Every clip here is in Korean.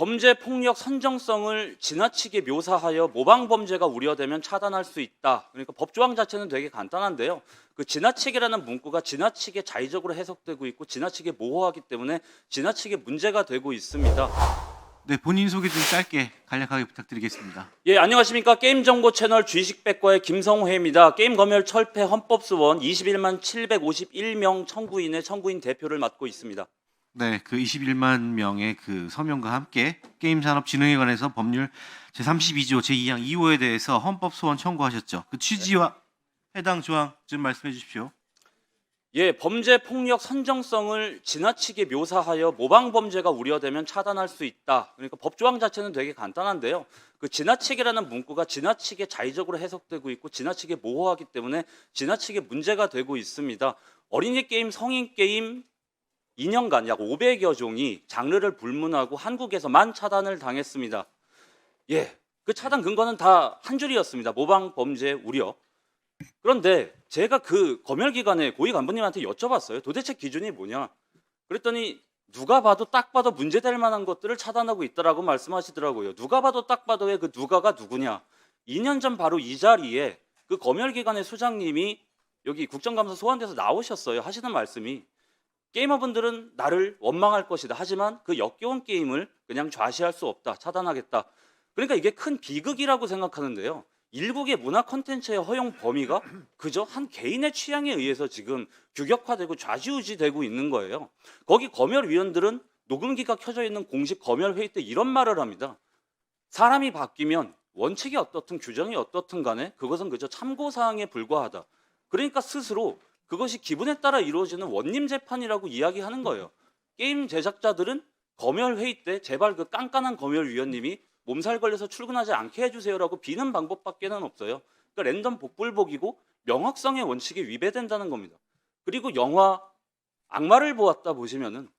범죄 폭력 선정성을 지나치게 묘사하여 모방 범죄가 우려되면 차단할 수 있다. 그러니까 법조항 자체는 되게 간단한데요. 그 지나치게라는 문구가 지나치게 자의적으로 해석되고 있고 지나치게 모호하기 때문에 지나치게 문제가 되고 있습니다. 네, 본인 소개 좀 짧게 간략하게 부탁드리겠습니다. 예, 안녕하십니까. 게임정보 채널 주의식백과의 김성회입니다. 게임검열 철폐 헌법소원 21만 751명 청구인의 청구인 대표를 맡고 있습니다. 네, 그 21만 명의 그 서명과 함께 게임산업진흥에 관해서 법률 제32조 제2항 2호에 대해서 헌법 소원 청구하셨죠. 그 취지와 해당 조항 좀 말씀해 주십시오. 예, 범죄 폭력 선정성을 지나치게 묘사하여 모방 범죄가 우려되면 차단할 수 있다. 그러니까 법조항 자체는 되게 간단한데요. 그 지나치게라는 문구가 지나치게 자의적으로 해석되고 있고 지나치게 모호하기 때문에 지나치게 문제가 되고 있습니다. 어린이 게임, 성인 게임 2년간 약 500여 종이 장르를 불문하고 한국에서만 차단을 당했습니다. 예, 그 차단 근거는 다 한 줄이었습니다. 모방 범죄 우려. 그런데 제가 그 검열기관의 고위 간부님한테 여쭤봤어요. 도대체 기준이 뭐냐? 그랬더니 누가 봐도 딱 봐도 문제될 만한 것들을 차단하고 있다라고 말씀하시더라고요. 누가 봐도 딱 봐도의 그 누가가 누구냐? 2년 전 바로 이 자리에 그 검열기관의 수장님이 여기 국정감사 소환돼서 나오셨어요. 하시는 말씀이 게이머분들은 나를 원망할 것이다. 하지만 그 역겨운 게임을 그냥 좌시할 수 없다. 차단하겠다. 그러니까 이게 큰 비극이라고 생각하는데요. 일국의 문화 콘텐츠의 허용 범위가 그저 한 개인의 취향에 의해서 지금 규격화되고 좌지우지되고 있는 거예요. 거기 검열위원들은 녹음기가 켜져 있는 공식 검열회의 때 이런 말을 합니다. 사람이 바뀌면 원칙이 어떻든 규정이 어떻든 간에 그것은 그저 참고사항에 불과하다. 그러니까 스스로 그것이 기분에 따라 이루어지는 원님 재판이라고 이야기하는 거예요. 게임 제작자들은 검열회의 때 제발 그 깐깐한 검열위원님이 몸살 걸려서 출근하지 않게 해주세요라고 비는 방법밖에는 없어요. 그러니까 랜덤 복불복이고 명확성의 원칙이 위배된다는 겁니다. 그리고 영화 악마를 보았다 보시면은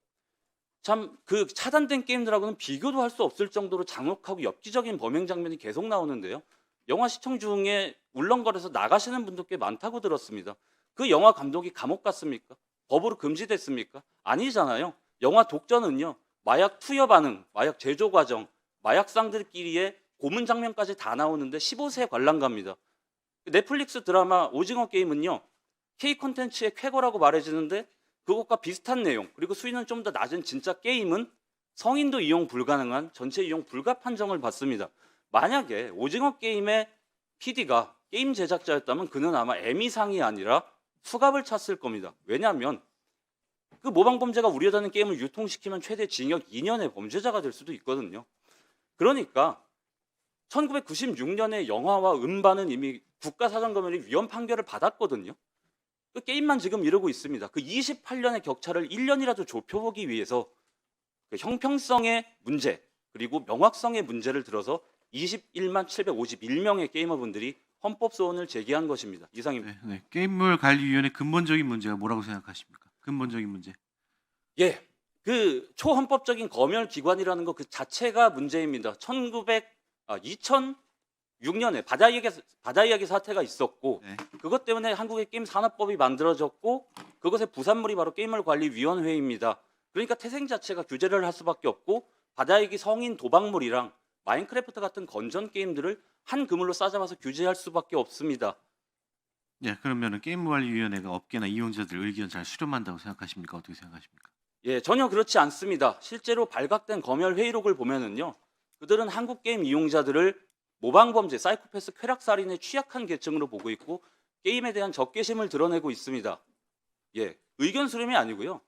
참 그 차단된 게임들하고는 비교도 할 수 없을 정도로 잔혹하고 엽기적인 범행 장면이 계속 나오는데요. 영화 시청 중에 울렁거려서 나가시는 분도 꽤 많다고 들었습니다. 그 영화 감독이 감옥 갔습니까? 법으로 금지됐습니까? 아니잖아요. 영화 독전은요. 마약 투여 반응, 마약 제조 과정, 마약상들끼리의 고문 장면까지 다 나오는데 15세 관람갑니다. 넷플릭스 드라마 오징어 게임은요. K 콘텐츠의 쾌거라고 말해지는데 그것과 비슷한 내용 그리고 수위는 좀 더 낮은 진짜 게임은 성인도 이용 불가능한 전체 이용 불가 판정을 받습니다. 만약에 오징어 게임의 PD가 게임 제작자였다면 그는 아마 에미상이 아니라 수갑을 찼을 겁니다. 왜냐하면 그 모방 범죄가 우려되는 게임을 유통시키면 최대 징역 2년의 범죄자가 될 수도 있거든요. 그러니까 1996년에 영화와 음반은 이미 국가사전검열이 위헌 판결을 받았거든요. 그 게임만 지금 이러고 있습니다. 그 28년의 격차를 1년이라도 좁혀보기 위해서 그 형평성의 문제 그리고 명확성의 문제를 들어서 21만 751명의 게이머분들이 헌법소원을 제기한 것입니다. 이상입니다. 네, 게임물관리위원회 근본적인 문제가 뭐라고 생각하십니까? 근본적인 문제. 예, 그 초헌법적인 검열기관이라는 것 그 자체가 문제입니다. 2006년에 바다 이야기 사태가 있었고 네. 그것 때문에 한국의 게임 산업법이 만들어졌고 그것의 부산물이 바로 게임물관리위원회입니다. 그러니까 태생 자체가 규제를 할 수밖에 없고 바다 이야기 성인 도박물이랑 마인크래프트 같은 건전 게임들을 한 그물로 싸잡아서 규제할 수밖에 없습니다. 네, 그러면은 게임관리위원회가 업계나 이용자들 의견 잘 수렴한다고 생각하십니까? 어떻게 생각하십니까? 예, 전혀 그렇지 않습니다. 실제로 발각된 검열 회의록을 보면은요, 그들은 한국 게임 이용자들을 모방 범죄, 사이코패스, 쾌락살인의 취약한 계층으로 보고 있고 게임에 대한 적개심을 드러내고 있습니다. 예, 의견 수렴이 아니고요.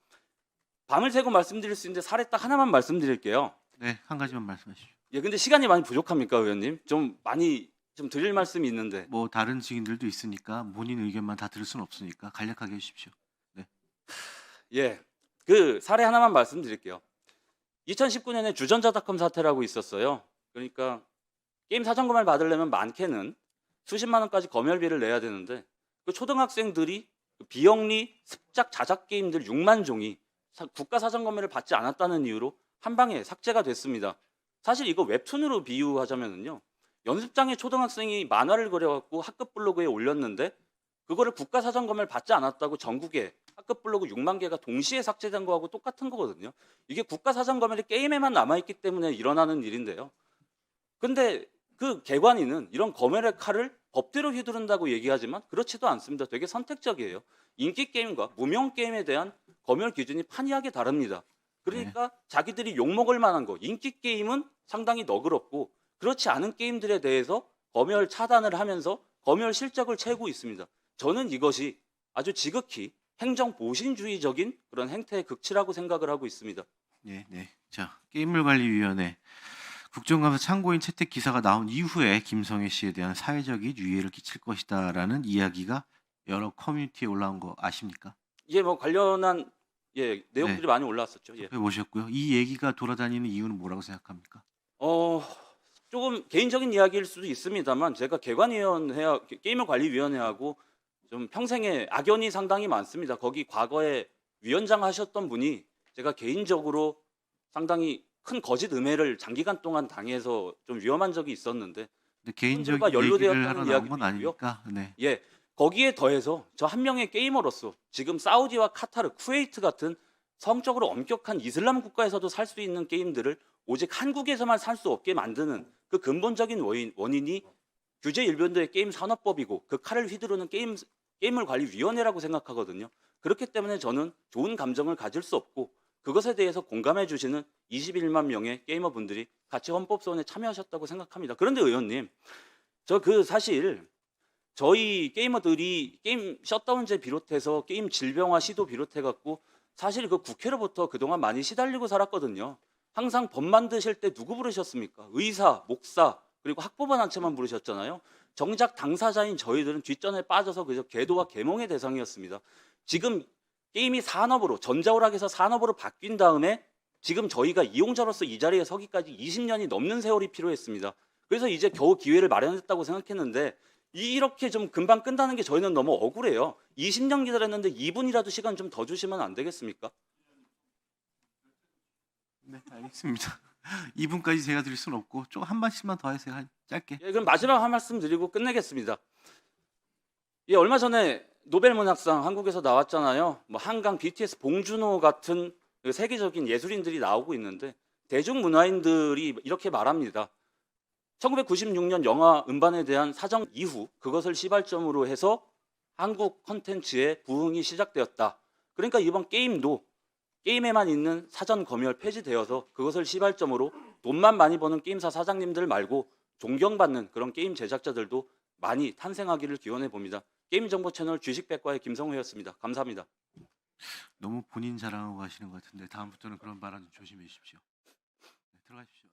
밤을 새고 말씀드릴 수 있는데 사례 딱 하나만 말씀드릴게요. 네, 한 가지만 말씀하십시오. 예, 근데 시간이 많이 부족합니까, 의원님? 좀 많이 좀 드릴 말씀이 있는데. 뭐 다른 증인들도 있으니까 본인 의견만 다 들을 수는 없으니까 간략하게 해주십시오. 예, 그 사례 하나만 말씀드릴게요. 2019년에 주전자닷컴 사태라고 있었어요. 그러니까 게임 사전검열 받으려면 많게는 수십만 원까지 검열비를 내야 되는데 그 초등학생들이 그 비영리 습작 자작 게임들 6만 종이 국가 사전검열을 받지 않았다는 이유로 한 방에 삭제가 됐습니다. 사실 이거 웹툰으로 비유하자면요. 연습장에 초등학생이 만화를 그려갖고 학급 블로그에 올렸는데 그거를 국가 사전검열 받지 않았다고 전국에 학급 블로그 6만 개가 동시에 삭제된 거하고 똑같은 거거든요. 이게 국가사전검열이 게임에만 남아있기 때문에 일어나는 일인데요. 근데 그 개관인은 이런 검열의 칼을 법대로 휘두른다고 얘기하지만 그렇지도 않습니다. 되게 선택적이에요. 인기 게임과 무명 게임에 대한 검열 기준이 판이하게 다릅니다. 그러니까 자기들이 욕먹을 만한 거, 인기 게임은 상당히 너그럽고 그렇지 않은 게임들에 대해서 검열 차단을 하면서 검열 실적을 채우고 있습니다. 저는 이것이 아주 지극히 행정보신주의적인 그런 행태의 극치라고 생각을 하고 있습니다. 네, 네. 자, 게임물관리위원회 국정감사 참고인 채택 기사가 나온 이후에 김성애 씨에 대한 사회적인 유해를 끼칠 것이다라는 이야기가 여러 커뮤니티에 올라온 거 아십니까? 이게 뭐 관련한 내용들이 네. 많이 올라왔었죠. 예. 보셨고요. 이 얘기가 돌아다니는 이유는 뭐라고 생각합니까? 조금 개인적인 이야기일 수도 있습니다만 제가 개관위원회 게임을관리위원회하고 좀 평생에 악연이 상당히 많습니다. 거기 과거에 위원장 하셨던 분이 제가 개인적으로 상당히 큰 거짓 음해를 장기간 동안 당해서 좀 위험한 적이 있었는데 근데 개인적인 분들과 얘기를 연루되었다는 하러 나온 이야기도 건 있고요. 아니니까. 네. 예, 거기에 더해서 저 한 명의 게이머로서 지금 사우디와 카타르, 쿠웨이트 같은 성적으로 엄격한 이슬람 국가에서도 살 수 있는 게임들을 오직 한국에서만 살 수 없게 만드는 그 근본적인 원인이 규제 일변도의 게임 산업법이고 그 칼을 휘두르는 게임물관리위원회라고 생각하거든요. 그렇기 때문에 저는 좋은 감정을 가질 수 없고 그것에 대해서 공감해 주시는 21만 명의 게이머분들이 같이 헌법소원에 참여하셨다고 생각합니다. 그런데 의원님, 저 사실 저희 게이머들이 게임 셧다운제 비롯해서 게임 질병화 시도 비롯해 갖고 사실 그 국회로부터 그동안 많이 시달리고 살았거든요. 항상 법 만드실 때 누구 부르셨습니까? 의사, 목사, 그리고 학부모 단체만 부르셨잖아요. 정작 당사자인 저희들은 뒷전에 빠져서 그저 계도와 계몽의 대상이었습니다. 지금 게임이 산업으로 전자오락에서 산업으로 바뀐 다음에 지금 저희가 이용자로서 이 자리에 서기까지 20년이 넘는 세월이 필요했습니다. 그래서 이제 겨우 기회를 마련했다고 생각했는데 이렇게 좀 금방 끝나는 게 저희는 너무 억울해요. 20년 기다렸는데 2분이라도 시간 좀 더 주시면 안 되겠습니까? 네, 알겠습니다. 2분까지 제가 드릴 수는 없고 좀 한 말씀만 더 하세요. 짧게. 예, 그럼 마지막 한 말씀 드리고 끝내겠습니다. 예, 얼마 전에 노벨문학상 한국에서 나왔잖아요. 뭐 한강, BTS, 봉준호 같은 세계적인 예술인들이 나오고 있는데 대중문화인들이 이렇게 말합니다. 1996년 영화 음반에 대한 사정 이후 그것을 시발점으로 해서 한국 콘텐츠의 부흥이 시작되었다. 그러니까 이번 게임도 게임에만 있는 사전 검열 폐지되어서 그것을 시발점으로 돈만 많이 버는 게임사 사장님들 말고 존경받는 그런 게임 제작자들도 많이 탄생하기를 기원해 봅니다. 게임정보채널 주식백과의 김성우였습니다. 감사합니다. 너무 본인 자랑하고 가시는 것 같은데 다음부터는 그런 발언 좀 조심해 주십시오. 네, 들어가십시오.